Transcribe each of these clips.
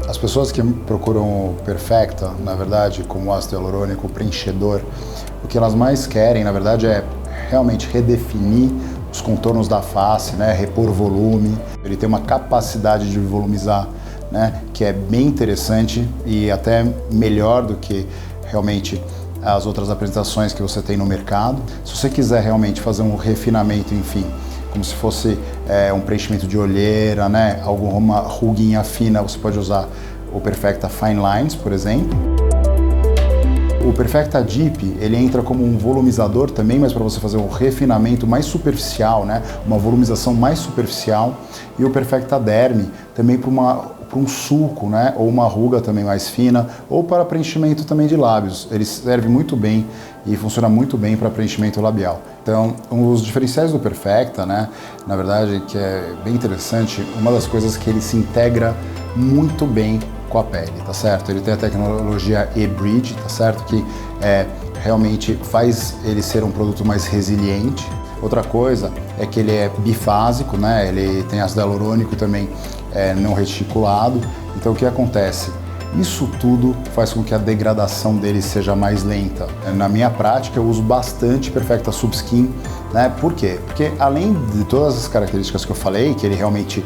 As pessoas que procuram o Perfecta, na verdade, como ácido hialurônico preenchedor, o que elas mais querem, na verdade, é realmente redefinir os contornos da face, né? Repor volume. Ele tem uma capacidade de volumizar, né? Que é bem interessante e até melhor do que realmente as outras apresentações que você tem no mercado. Se você quiser realmente fazer um refinamento, enfim, como se fosse um preenchimento de olheira, né? Alguma ruguinha fina, você pode usar o Perfecta Fine Lines, por exemplo. O Perfecta Deep, ele entra como um volumizador também, mas para você fazer um refinamento mais superficial, né? Uma volumização mais superficial. E o Perfecta Derme também para um sulco, né? Ou uma ruga também mais fina, ou para preenchimento também de lábios. Ele serve muito bem e funciona muito bem para preenchimento labial. Então, os diferenciais do Perfecta, né? Na verdade, que é bem interessante, uma das coisas que ele se integra muito bem com a pele, tá certo? Ele tem a tecnologia E-Bridge, tá certo? Que realmente faz ele ser um produto mais resiliente. Outra coisa é que ele é bifásico, né? Ele tem ácido hialurônico também não reticulado. Então o que acontece? Isso tudo faz com que a degradação dele seja mais lenta. Na minha prática eu uso bastante Perfecta Subskin, né? Por quê? Porque além de todas as características que eu falei, que ele realmente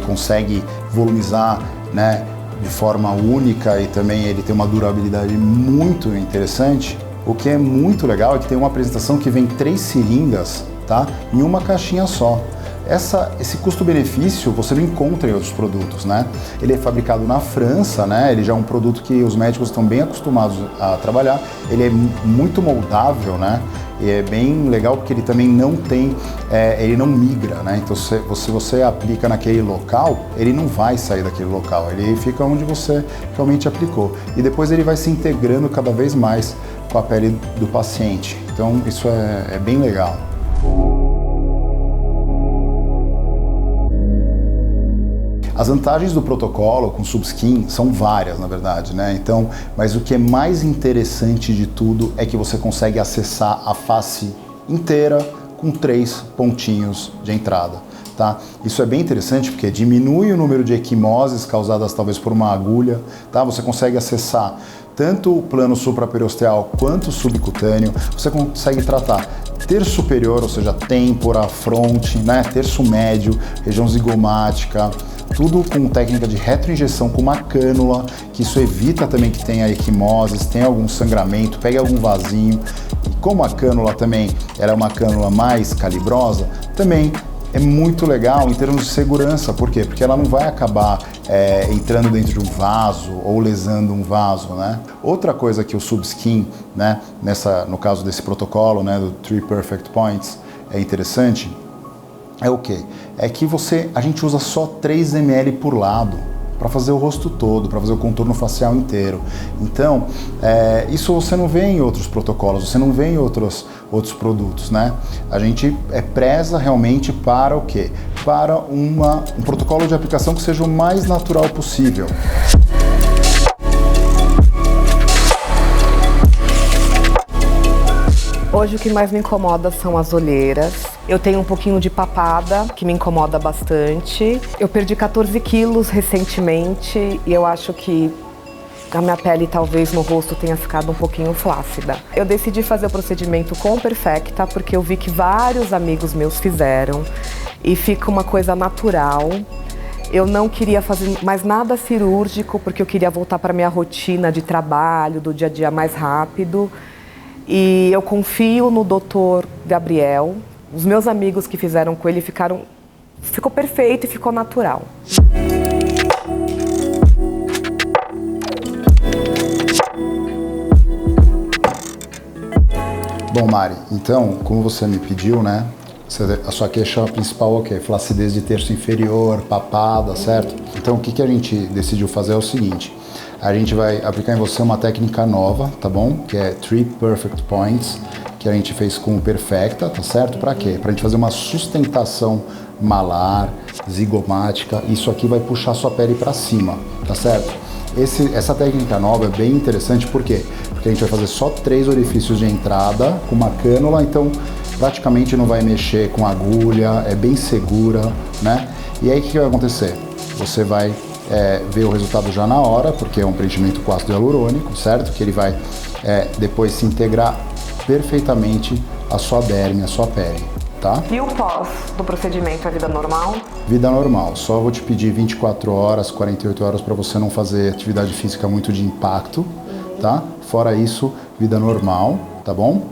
consegue volumizar, né? De forma única e também ele tem uma durabilidade muito interessante. O que é muito legal é que tem uma apresentação que vem 3 seringas, tá? Em uma caixinha só. Esse custo-benefício você não encontra em outros produtos, né? Ele é fabricado na França, né? Ele já é um produto que os médicos estão bem acostumados a trabalhar. Ele é muito moldável, né? E é bem legal porque ele também não tem, ele não migra, né? Então se você aplica naquele local, ele não vai sair daquele local, ele fica onde você realmente aplicou. E depois ele vai se integrando cada vez mais com a pele do paciente. Então isso é bem legal. As vantagens do protocolo com Subskin são várias, na verdade, né? Então, mas o que é mais interessante de tudo é que você consegue acessar a face inteira com 3 pontinhos de entrada, tá? Isso é bem interessante porque diminui o número de equimoses causadas talvez por uma agulha, tá? Você consegue acessar tanto o plano supraperiostral quanto o subcutâneo. Você consegue tratar terço superior, ou seja, têmpora, fronte, né? Terço médio, região zigomática, tudo com técnica de retroinjeção com uma cânula, que isso evita também que tenha equimoses, tenha algum sangramento, pegue algum vasinho. E como a cânula também era uma cânula mais calibrosa, também é muito legal em termos de segurança. Por quê? Porque ela não vai acabar entrando dentro de um vaso ou lesando um vaso, né? Outra coisa que o Subskin, né, no caso desse protocolo, né, do 3 Perfect Points, é interessante, é o quê? É que a gente usa só 3 ml por lado para fazer o rosto todo, para fazer o contorno facial inteiro. Então, isso você não vê em outros protocolos, você não vê em outros produtos, né? A gente preza realmente para o quê? Para um protocolo de aplicação que seja o mais natural possível. Hoje o que mais me incomoda são as olheiras. Eu tenho um pouquinho de papada, que me incomoda bastante. Eu perdi 14 quilos recentemente e eu acho que a minha pele talvez no rosto tenha ficado um pouquinho flácida. Eu decidi fazer o procedimento com o Perfecta porque eu vi que vários amigos meus fizeram e fica uma coisa natural. Eu não queria fazer mais nada cirúrgico porque eu queria voltar para minha rotina de trabalho, do dia a dia mais rápido. E eu confio no Dr. Gabriel. Os meus amigos que fizeram com ele ficou perfeito e ficou natural. Bom, Mari, então, como você me pediu, né? A sua queixa principal é o quê? Flacidez de terço inferior, papada, certo? Então, o que a gente decidiu fazer é o seguinte. A gente vai aplicar em você uma técnica nova, tá bom? Que é 3 Perfect Points, que a gente fez com o Perfecta, tá certo? Pra quê? Pra gente fazer uma sustentação malar, zigomática. Isso aqui vai puxar sua pele pra cima, tá certo? Essa técnica nova é bem interessante, por quê? Porque a gente vai fazer só 3 orifícios de entrada com uma cânula, então praticamente não vai mexer com agulha, é bem segura, né? E aí o que vai acontecer? Você vai ver o resultado já na hora, porque é um preenchimento com ácido hialurônico, certo? Que ele vai depois se integrar perfeitamente à sua derme, à sua pele, tá? E o pós do procedimento, a vida normal? Vida normal, só vou te pedir 24 horas, 48 horas para você não fazer atividade física muito de impacto, tá? Fora isso, vida normal, tá bom?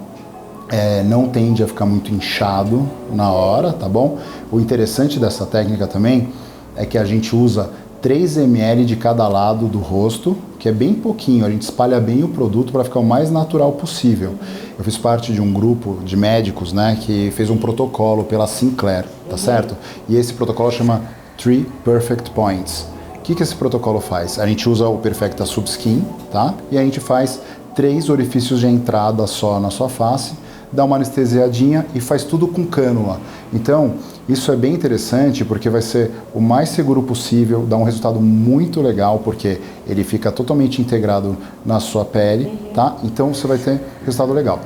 Não tende a ficar muito inchado na hora, tá bom? O interessante dessa técnica também é que a gente usa 3 ml de cada lado do rosto, que é bem pouquinho, a gente espalha bem o produto para ficar o mais natural possível. Eu fiz parte de um grupo de médicos, né, que fez um protocolo pela Sinclair, tá certo? E esse protocolo chama 3 Perfect Points. O que esse protocolo faz? A gente usa o Perfecta Subskin, tá? E a gente faz 3 orifícios de entrada só na sua face, dá uma anestesiadinha e faz tudo com cânula. Então, isso é bem interessante porque vai ser o mais seguro possível, dá um resultado muito legal porque ele fica totalmente integrado na sua pele, tá? Então você vai ter resultado legal.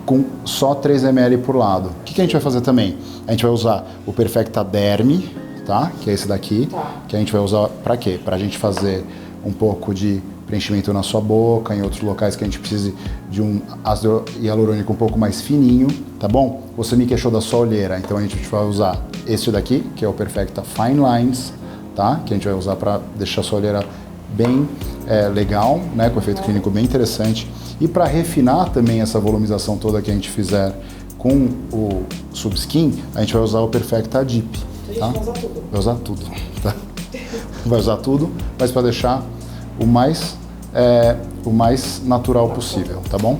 Com só 3 ml por lado. O que a gente vai fazer também? A gente vai usar o Perfecta Derme, tá? Que é esse daqui, que a gente vai usar para quê? Pra gente fazer um pouco de preenchimento na sua boca, em outros locais que a gente precise de um ácido hialurônico um pouco mais fininho, tá bom? Você me queixou da sua olheira, então a gente vai usar esse daqui, que é o Perfecta Fine Lines, tá? Que a gente vai usar para deixar a sua olheira bem legal, né? Com efeito clínico bem interessante. E para refinar também essa volumização toda que a gente fizer com o Subskin, a gente vai usar o Perfecta Deep, tá? Vai usar tudo, tá? Vai usar tudo, mas para deixar o mais natural possível, tá bom?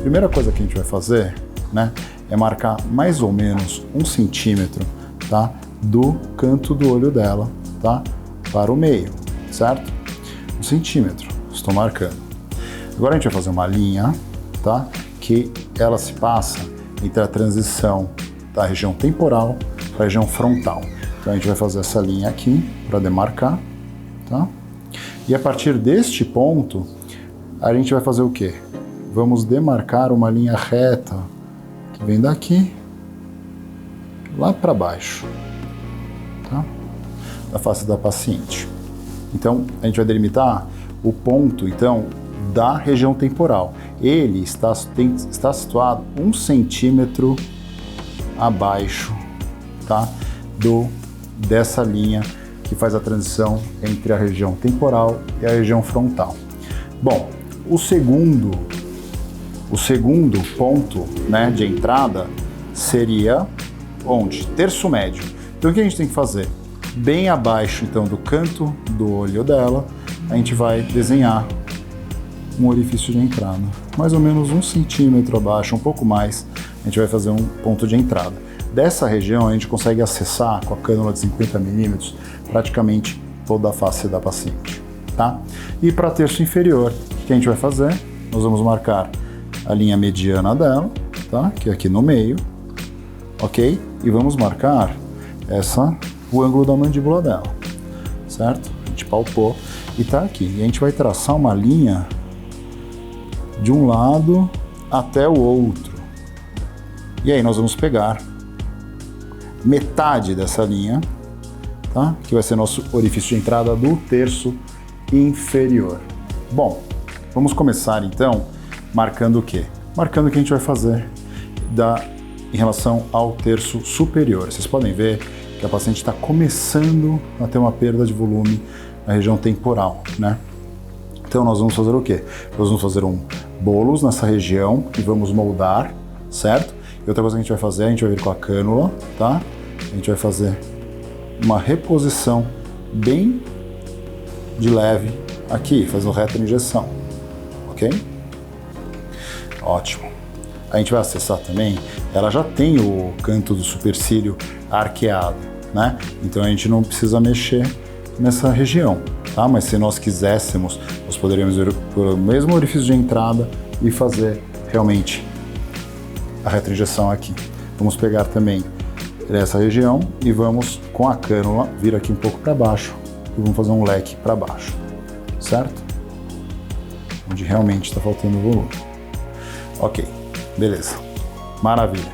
Primeira coisa que a gente vai fazer, né, é marcar mais ou menos 1 centímetro, tá, do canto do olho dela, tá, para o meio, certo? 1 centímetro, estou marcando. Agora a gente vai fazer uma linha, tá? Que ela se passa entre a transição da região temporal para a região frontal. Então a gente vai fazer essa linha aqui para demarcar, tá? E a partir deste ponto, a gente vai fazer o quê? Vamos demarcar uma linha reta que vem daqui lá para baixo, tá? Da face da paciente. Então a gente vai delimitar o ponto, então, da região temporal. Ele está situado 1 centímetro abaixo, tá, dessa linha que faz a transição entre a região temporal e a região frontal. Bom, o segundo ponto, né, de entrada seria onde? Terço médio. Então o que a gente tem que fazer? Bem abaixo, então, do canto do olho dela, a gente vai desenhar um orifício de entrada. Mais ou menos 1 centímetro abaixo, um pouco mais, a gente vai fazer um ponto de entrada. Dessa região a gente consegue acessar com a cânula de 50 milímetros praticamente toda a face da paciente, tá? E para terço inferior, o que a gente vai fazer? Nós vamos marcar a linha mediana dela, tá? Que é aqui no meio, ok? E vamos marcar o ângulo da mandíbula dela, certo? A gente palpou e tá aqui. E a gente vai traçar uma linha de um lado até o outro. E aí nós vamos pegar metade dessa linha, tá? Que vai ser nosso orifício de entrada do terço inferior. Bom, vamos começar então marcando o quê? Marcando o que a gente vai fazer em relação ao terço superior. Vocês podem ver que a paciente está começando a ter uma perda de volume na região temporal, né? Então nós vamos fazer o quê? Nós vamos fazer bolos nessa região e vamos moldar, certo? E outra coisa que a gente vai fazer, a gente vai vir com a cânula, tá? A gente vai fazer uma reposição bem de leve aqui, fazendo reta injeção, ok? Ótimo. A gente vai acessar também, ela já tem o canto do supercílio arqueado, né? Então a gente não precisa mexer nessa região, tá? Mas se nós quiséssemos, nós poderíamos ir pelo mesmo orifício de entrada e fazer realmente a retroinjeção aqui. Vamos pegar também essa região e vamos, com a cânula, vir aqui um pouco para baixo e vamos fazer um leque para baixo, certo? Onde realmente está faltando volume. Ok, beleza, maravilha.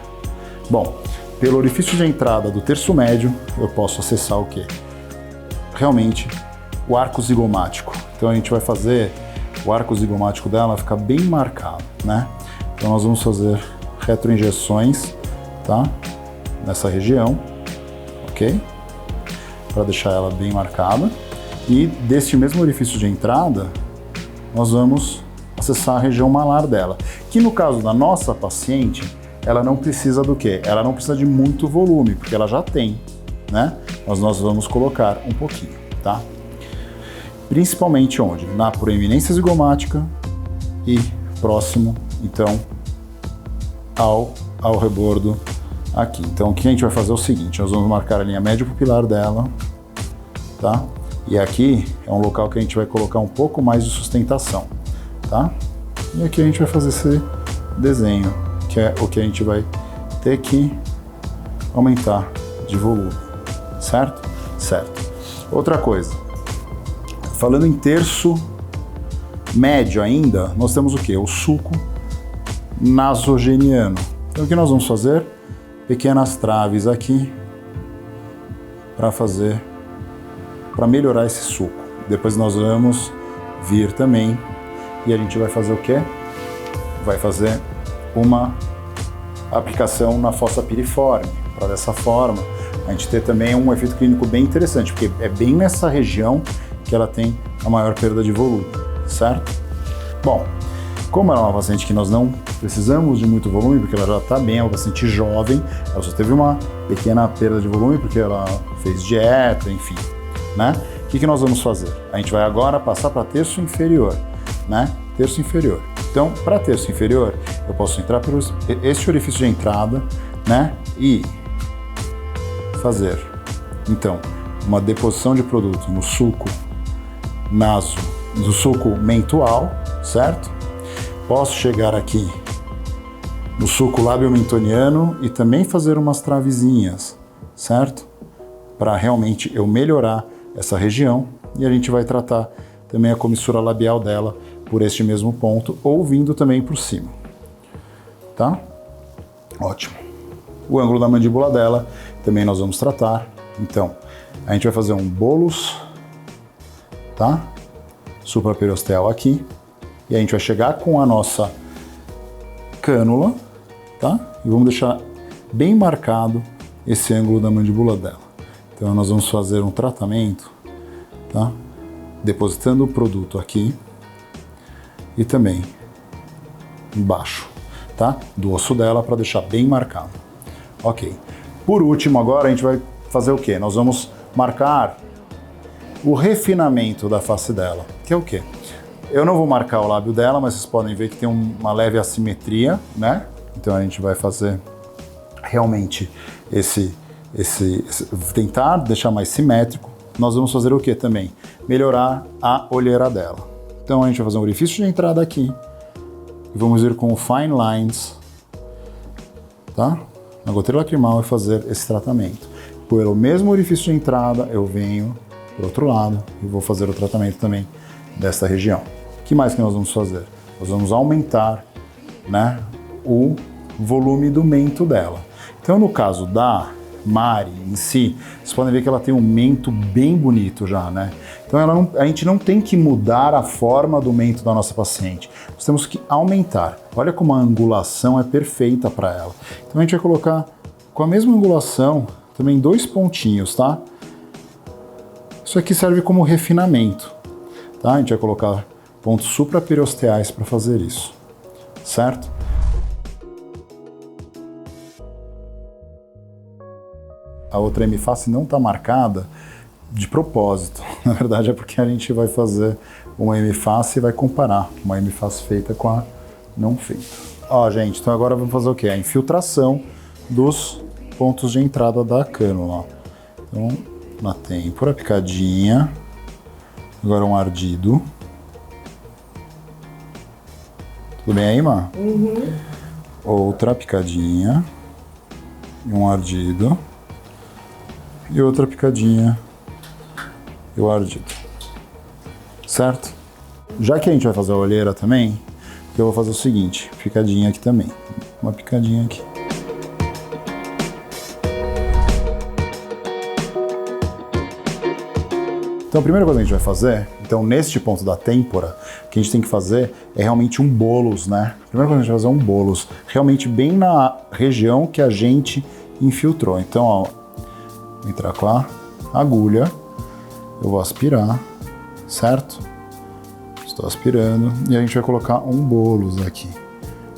Bom, pelo orifício de entrada do terço médio, eu posso acessar o quê? Realmente o arco zigomático. Então a gente vai fazer o arco zigomático dela ficar bem marcado, né? Então nós vamos fazer retroinjeções, tá? Nessa região, ok? Para deixar ela bem marcada. E deste mesmo orifício de entrada, nós vamos acessar a região malar dela. Que no caso da nossa paciente, ela não precisa do quê? Ela não precisa de muito volume, porque ela já tem, né? Mas nós vamos colocar um pouquinho, tá? Principalmente onde? Na proeminência zigomática e próximo, então, ao rebordo aqui. Então, o que a gente vai fazer é o seguinte, nós vamos marcar a linha média pupilar dela, tá? E aqui é um local que a gente vai colocar um pouco mais de sustentação, tá? E aqui a gente vai fazer esse desenho, que é o que a gente vai ter que aumentar de volume, certo? Certo. Outra coisa, falando em terço médio ainda, nós temos o que? O sulco nasogeniano. Então o que nós vamos fazer? Pequenas traves aqui para melhorar esse sulco. Depois nós vamos vir também e a gente vai fazer o quê? Vai fazer uma aplicação na fossa piriforme, para dessa forma a gente ter também um efeito clínico bem interessante, porque é bem nessa região que ela tem a maior perda de volume, certo? Bom, como ela é uma paciente que nós não precisamos de muito volume, porque ela já está bem, é uma paciente jovem, ela só teve uma pequena perda de volume porque ela fez dieta, enfim, né? O que nós vamos fazer? A gente vai agora passar para terço inferior, né? Terço inferior. Então, para terço inferior, eu posso entrar por este orifício de entrada, né? E fazer, então, uma deposição de produto no sulco no sulco mentual, certo? Posso chegar aqui no sulco lábio-mentoniano e também fazer umas travezinhas, certo? Para realmente eu melhorar essa região e a gente vai tratar também a comissura labial dela por este mesmo ponto ou vindo também por cima, tá? Ótimo. O ângulo da mandíbula dela também nós vamos tratar. Então, a gente vai fazer um bolus, tá? Supraperiosteal aqui. E a gente vai chegar com a nossa cânula, tá? E vamos deixar bem marcado esse ângulo da mandíbula dela. Então nós vamos fazer um tratamento, tá? Depositando o produto aqui e também embaixo, tá? Do osso dela para deixar bem marcado. Ok. Por último agora a gente vai fazer o quê? Nós vamos marcar o refinamento da face dela, que é o quê? Eu não vou marcar o lábio dela, mas vocês podem ver que tem uma leve assimetria, né? Então a gente vai fazer realmente tentar deixar mais simétrico. Nós vamos fazer o que também? Melhorar a olheira dela. Então a gente vai fazer um orifício de entrada aqui e vamos ir com o Fine Lines, tá? Na goteira lacrimal e fazer esse tratamento. Pelo mesmo orifício de entrada, eu venho pro outro lado e vou fazer o tratamento também desta região. O que mais que nós vamos fazer? Nós vamos aumentar, né, o volume do mento dela. Então, no caso da Mari em si, vocês podem ver que ela tem um mento bem bonito já, né? Então, a gente não tem que mudar a forma do mento da nossa paciente. Nós temos que aumentar. Olha como a angulação é perfeita para ela. Então, a gente vai colocar com a mesma angulação também 2 pontinhos, tá? Isso aqui serve como refinamento, tá? A gente vai colocar pontos supraperiosteais para fazer isso, certo? A outra hemiface não está marcada de propósito. Na verdade é porque a gente vai fazer uma hemiface e vai comparar uma hemiface feita com a não feita. Ó, gente, então agora vamos fazer o quê? A infiltração dos pontos de entrada da cânula. Então, na têmpora, picadinha. Agora um ardido. Tudo bem aí, Má? Uhum. outra picadinha, e um ardido, e outra picadinha e o ardido, certo? Já que a gente vai fazer a olheira também, eu vou fazer o seguinte, picadinha aqui também, uma picadinha aqui. Então a primeira coisa que a gente vai fazer, então neste ponto da têmpora, o que a gente tem que fazer é realmente um bolos, né? A primeira coisa que a gente vai fazer é um bolos, realmente bem na região que a gente infiltrou. Então, ó, vou entrar com a agulha, eu vou aspirar, certo? Estou aspirando e a gente vai colocar um bolos aqui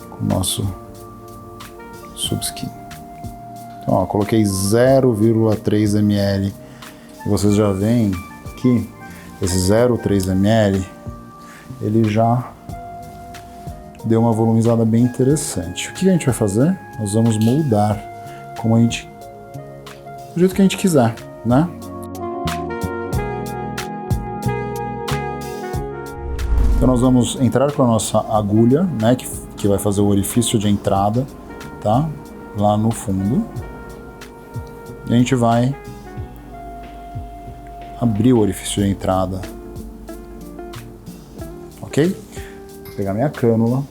com o nosso subskin. Então, ó, coloquei 0,3 ml e vocês já veem que esse 0,3 ml ele já deu uma volumizada bem interessante. O que a gente vai fazer? Nós vamos moldar como a gente, do jeito que a gente quiser, né? Então nós vamos entrar com a nossa agulha, né, que vai fazer o orifício de entrada, tá? Lá no fundo. E a gente vai abrir o orifício de entrada, ok? Vou pegar minha cânula,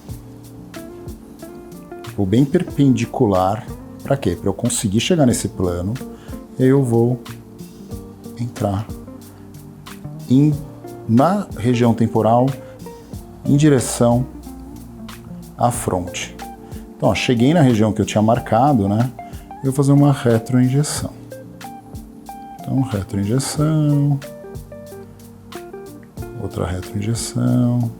vou bem perpendicular, para quê? Para eu conseguir chegar nesse plano, e aí eu vou entrar na região temporal em direção à fronte. Então, ó, cheguei na região que eu tinha marcado, né? Eu vou fazer uma retroinjeção. Então, retroinjeção, outra retroinjeção,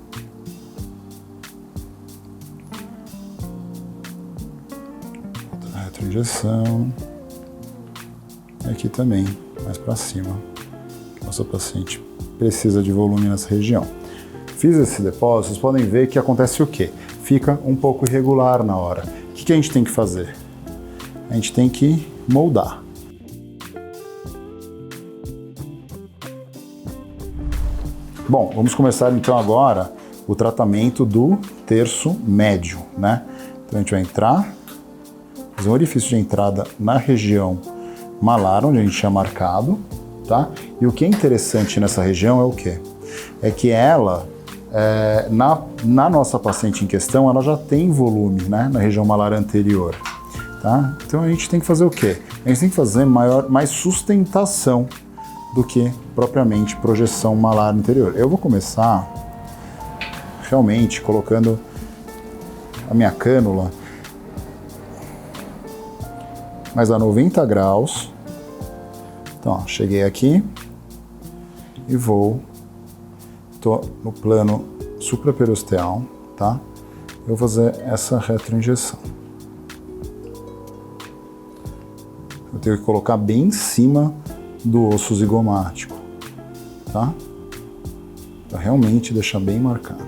outra retroinjeção, e aqui também, mais para cima. Nossa paciente precisa de volume nessa região. Fiz esse depósito, vocês podem ver que acontece o quê? Fica um pouco irregular na hora. O que a gente tem que fazer? A gente tem que moldar. Bom, vamos começar então agora o tratamento do terço médio, né? Então a gente vai entrar, fazer um orifício de entrada na região malar, onde a gente tinha marcado, tá? E o que é interessante nessa região é o quê? É que ela, na nossa paciente em questão, ela já tem volume, né? Na região malar anterior, tá? Então a gente tem que fazer o quê? A gente tem que fazer mais sustentação do que propriamente projeção malar anterior. Eu vou começar realmente colocando a minha cânula mais a 90 graus. Então, ó, cheguei aqui e tô no plano supraperosteal, tá? Eu vou fazer essa retroinjeção. Eu tenho que colocar bem em cima do osso zigomático, tá? Para realmente deixar bem marcado.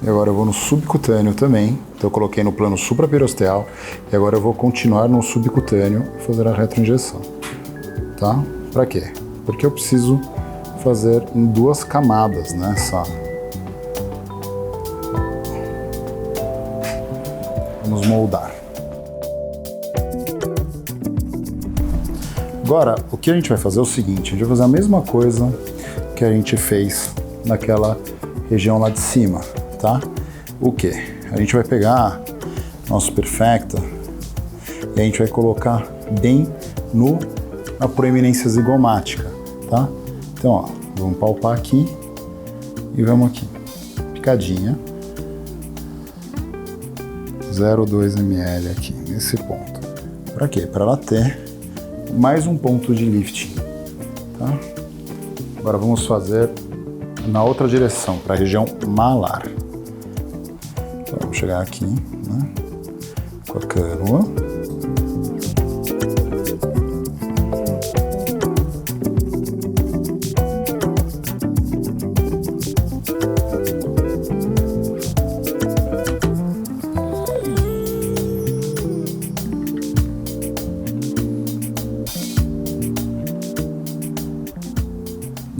E agora eu vou no subcutâneo também. Então eu coloquei no plano supraperosteal e agora eu vou continuar no subcutâneo e fazer a retroinjeção, tá? Para quê? Porque eu preciso fazer em 2 camadas, né? Vamos moldar. Agora, o que a gente vai fazer é o seguinte, a gente vai fazer a mesma coisa que a gente fez naquela região lá de cima, tá? O que? A gente vai pegar nosso Perfecta e a gente vai colocar bem na proeminência zigomática, tá? Então, ó, vamos palpar aqui e vamos aqui. Picadinha. 0,2 ml aqui, nesse ponto. Para quê? Para ela ter mais um ponto de lifting, tá? Agora vamos fazer na outra direção, para a região malar. Então, vamos chegar aqui, né? Com a cânula.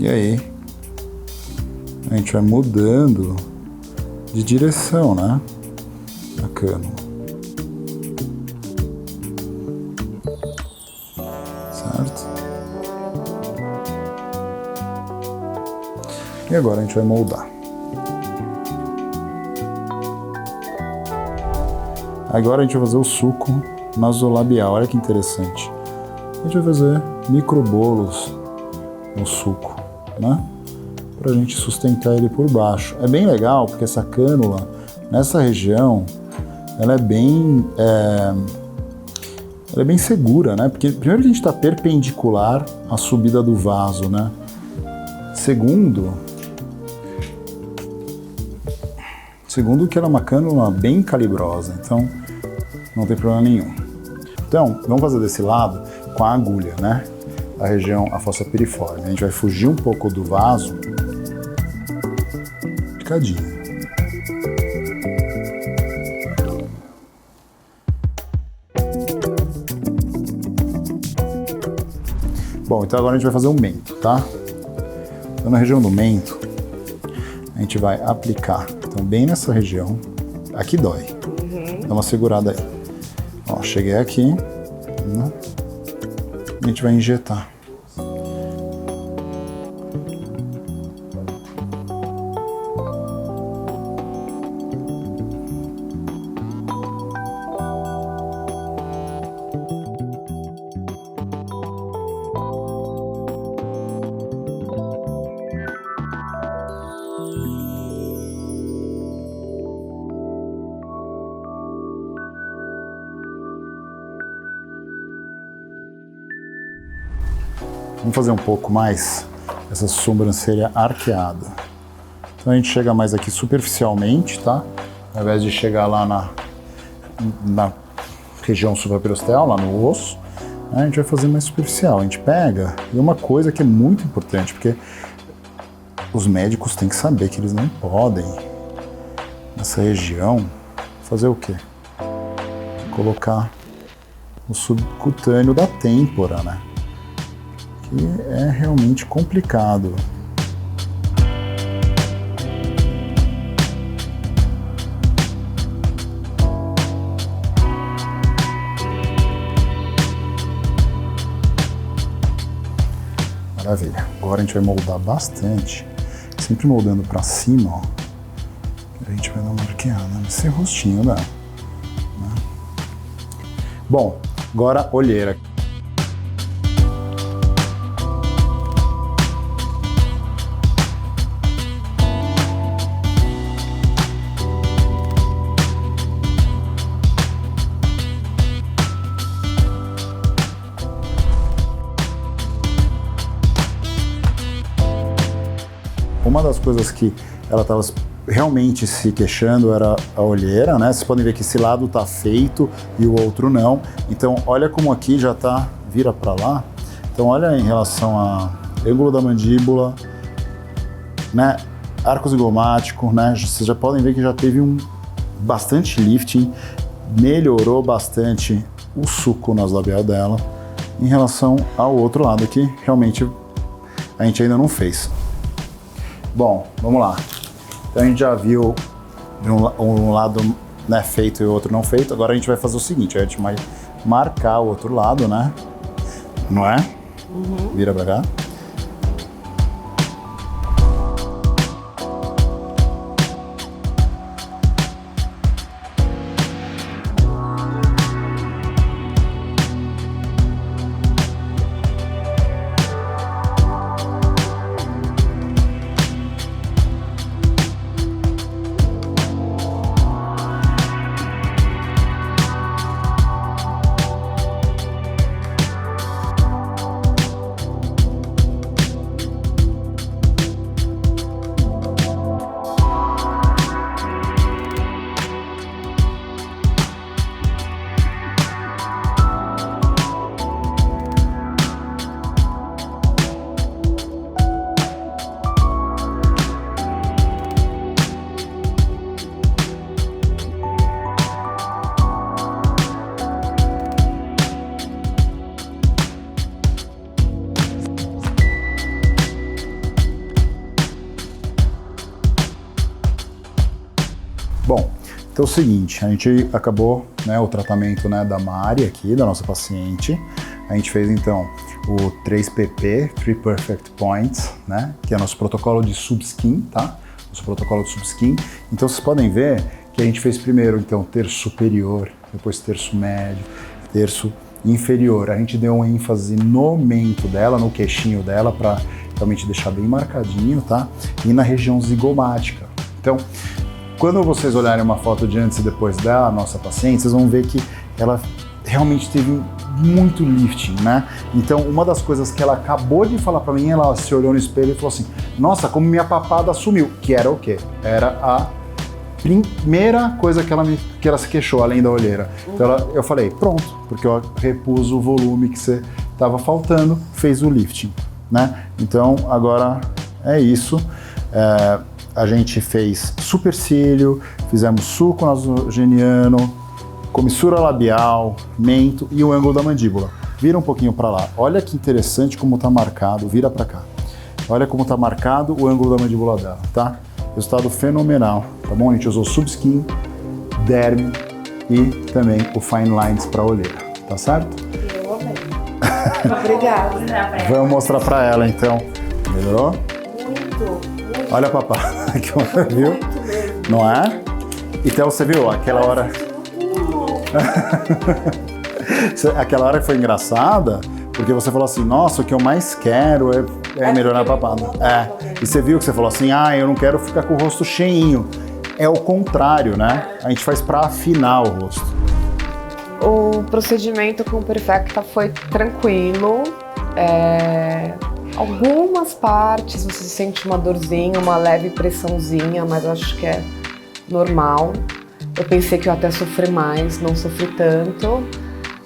E aí, a gente vai mudando de direção, né? A cânula. Certo? E agora a gente vai moldar. Agora a gente vai fazer o suco nasolabial. Olha que interessante. A gente vai fazer microbolos no suco, né? Pra gente sustentar ele por baixo. É bem legal porque essa cânula, nessa região, ela é bem segura, né? Porque primeiro que a gente está perpendicular à subida do vaso, né? Segundo que ela é uma cânula bem calibrosa, então não tem problema nenhum. Então, vamos fazer desse lado com a agulha, né? A região, a fossa piriforme. A gente vai fugir um pouco do vaso, picadinho. Bom, então agora a gente vai fazer um mento, tá? Então na região do mento, a gente vai aplicar, então bem nessa região, aqui dói. Dá uma segurada aí. Ó, cheguei aqui, né? A gente vai injetar. Vamos fazer um pouco mais essa sobrancelha arqueada. Então a gente chega mais aqui superficialmente, tá? Ao invés de chegar lá na região supraperiosteal, lá no osso, a gente vai fazer mais superficial. A gente pega, e uma coisa que é muito importante, porque os médicos têm que saber que eles não podem, nessa região, fazer o quê? Colocar o subcutâneo da têmpora, né? Que é realmente complicado. Maravilha. Agora a gente vai moldar bastante, sempre moldando para cima, ó. A gente vai dar uma arqueada nesse rostinho, né? Bom, agora olheira. Uma das coisas que ela estava realmente se queixando era a olheira, né? Vocês podem ver que esse lado tá feito e o outro não. Então, olha como aqui já tá, vira para lá. Então, olha em relação a ângulo da mandíbula, né? Arco zigomático, né? Vocês já podem ver que já teve bastante lifting, melhorou bastante o suco nasolabial dela em relação ao outro lado aqui, realmente a gente ainda não fez. Bom, vamos lá. Então a gente já viu um lado, né, feito e o outro não feito. Agora a gente vai fazer o seguinte, a gente vai marcar o outro lado, né? Não é? Uhum. Vira pra cá. Então é o seguinte, a gente acabou, né, o tratamento, né, da Mari aqui, da nossa paciente. A gente fez então o 3PP, 3 Perfect Points, né, que é nosso protocolo de subskin, tá? Nosso protocolo de subskin. Então vocês podem ver que a gente fez primeiro então terço superior, depois terço médio, terço inferior. A gente deu uma ênfase no mento dela, no queixinho dela, para realmente deixar bem marcadinho, tá? E na região zigomática. Então, quando vocês olharem uma foto de antes e depois da nossa paciente, vocês vão ver que ela realmente teve muito lifting, né? Então, uma das coisas que ela acabou de falar pra mim, ela se olhou no espelho e falou assim: nossa, como minha papada sumiu. Que era o quê? Era a primeira coisa que ela se queixou, além da olheira. Então, eu falei, pronto, porque eu repus o volume que você tava faltando, fez o lifting, né? Então, agora é isso. A gente fez supercílio, fizemos suco nasogeniano, comissura labial, mento e o ângulo da mandíbula. Vira um pouquinho para lá. Olha que interessante como tá marcado. Vira para cá. Olha como tá marcado o ângulo da mandíbula dela, tá? Resultado fenomenal, tá bom? A gente usou subskin, derme e também o fine lines para olheira, tá certo? Eu amei. Obrigada. Vamos mostrar para ela então. Melhorou? Muito. Olha a papada, viu? Não é? Então você viu aquela hora. Aquela hora que foi engraçada, porque você falou assim, nossa, o que eu mais quero é melhorar a papada. E você viu que você falou assim, eu não quero ficar com o rosto cheinho. É o contrário, né? A gente faz pra afinar o rosto. O procedimento com o Perfecta foi tranquilo. Algumas partes você sente uma dorzinha, uma leve pressãozinha, mas eu acho que é normal. Eu pensei que eu até sofri mais, não sofri tanto.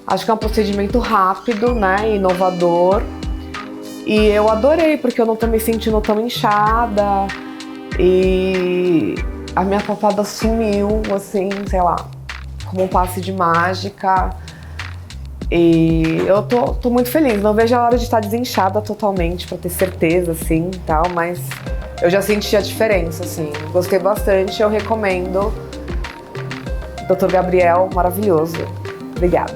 Acho que é um procedimento rápido, né, inovador. E eu adorei, porque eu não tô me sentindo tão inchada. E a minha papada sumiu, assim, sei lá, como um passe de mágica. E eu tô muito feliz, não vejo a hora de estar desinchada totalmente, pra ter certeza, assim, tal, mas eu já senti a diferença, assim. Gostei bastante, eu recomendo. Dr. Gabriel, maravilhoso. Obrigada.